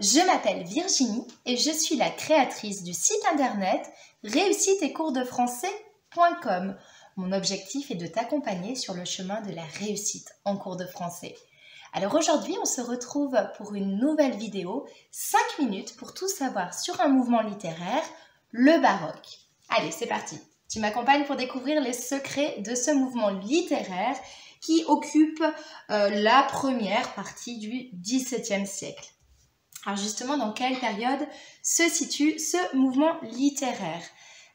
je m'appelle Virginie et je suis la créatrice du site internet réussite-et-cours-de-français.com. Mon objectif est de t'accompagner sur le chemin de la réussite en cours de français. Alors aujourd'hui, on se retrouve pour une nouvelle vidéo, 5 minutes pour tout savoir sur un mouvement littéraire, le baroque. Allez, c'est parti. Tu m'accompagnes pour découvrir les secrets de ce mouvement littéraire qui occupe la première partie du XVIIe siècle. Alors justement, dans quelle période se situe ce mouvement littéraire?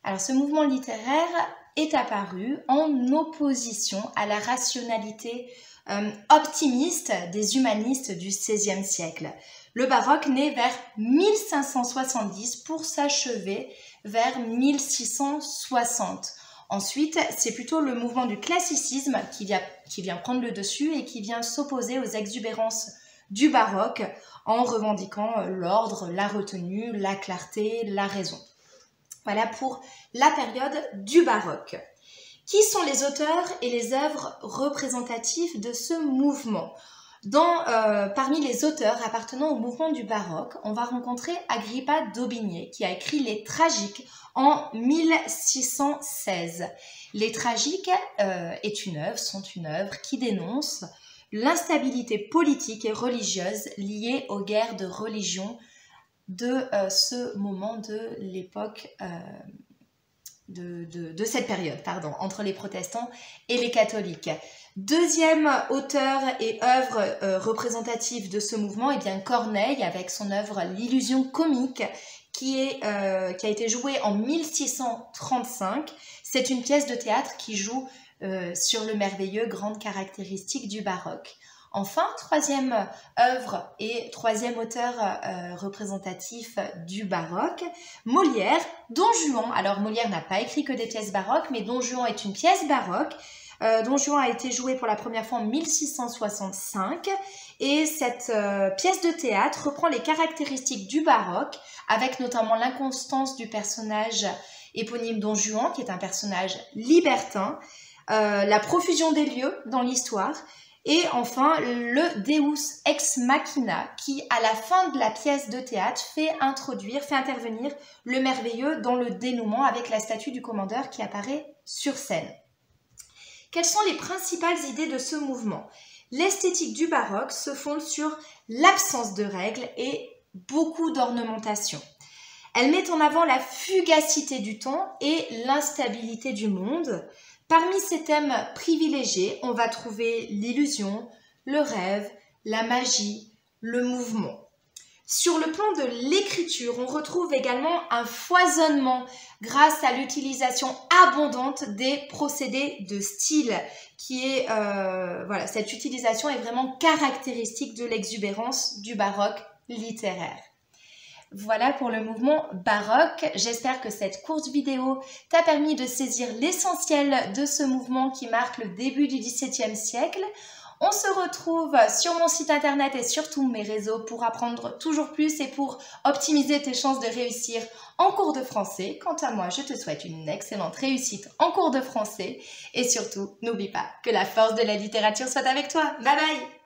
Alors ce mouvement littéraire est apparu en opposition à la rationalité optimiste des humanistes du XVIe siècle. Le baroque naît vers 1570 pour s'achever vers 1660. Ensuite, c'est plutôt le mouvement du classicisme qui vient prendre le dessus et qui vient s'opposer aux exubérances du baroque en revendiquant l'ordre, la retenue, la clarté, la raison. Voilà pour la période du baroque. Qui sont les auteurs et les œuvres représentatives de ce mouvement? Parmi les auteurs appartenant au mouvement du baroque, on va rencontrer Agrippa d'Aubigné qui a écrit les Tragiques en 1616. Les Tragiques sont une œuvre qui dénonce l'instabilité politique et religieuse liée aux guerres de religion de ce moment de l'époque de cette période, entre les protestants et les catholiques. Deuxième auteur et œuvre représentative de ce mouvement, Corneille avec son œuvre L'illusion comique qui a été jouée en 1635. C'est une pièce de théâtre qui joue sur le merveilleux, grande caractéristique du baroque. Enfin, troisième œuvre et troisième auteur représentatif du baroque, Molière, Don Juan. Alors Molière n'a pas écrit que des pièces baroques, mais Don Juan est une pièce baroque. Don Juan a été joué pour la première fois en 1665 et cette pièce de théâtre reprend les caractéristiques du baroque avec notamment l'inconstance du personnage éponyme Don Juan qui est un personnage libertin, la profusion des lieux dans l'histoire et enfin le Deus ex machina qui à la fin de la pièce de théâtre fait intervenir le merveilleux dans le dénouement avec la statue du commandeur qui apparaît sur scène. Quelles sont les principales idées de ce mouvement? L'esthétique du baroque se fonde sur l'absence de règles et beaucoup d'ornementation. Elle met en avant la fugacité du temps et l'instabilité du monde. Parmi ces thèmes privilégiés, on va trouver l'illusion, le rêve, la magie, le mouvement. Sur le plan de l'écriture, on retrouve également un foisonnement grâce à l'utilisation abondante des procédés de style cette utilisation est vraiment caractéristique de l'exubérance du baroque littéraire. Voilà pour le mouvement baroque. J'espère que cette courte vidéo t'a permis de saisir l'essentiel de ce mouvement qui marque le début du XVIIe siècle. On se retrouve sur mon site internet et sur tous mes réseaux pour apprendre toujours plus et pour optimiser tes chances de réussir en cours de français. Quant à moi, je te souhaite une excellente réussite en cours de français et surtout, n'oublie pas que la force de la littérature soit avec toi. Bye bye!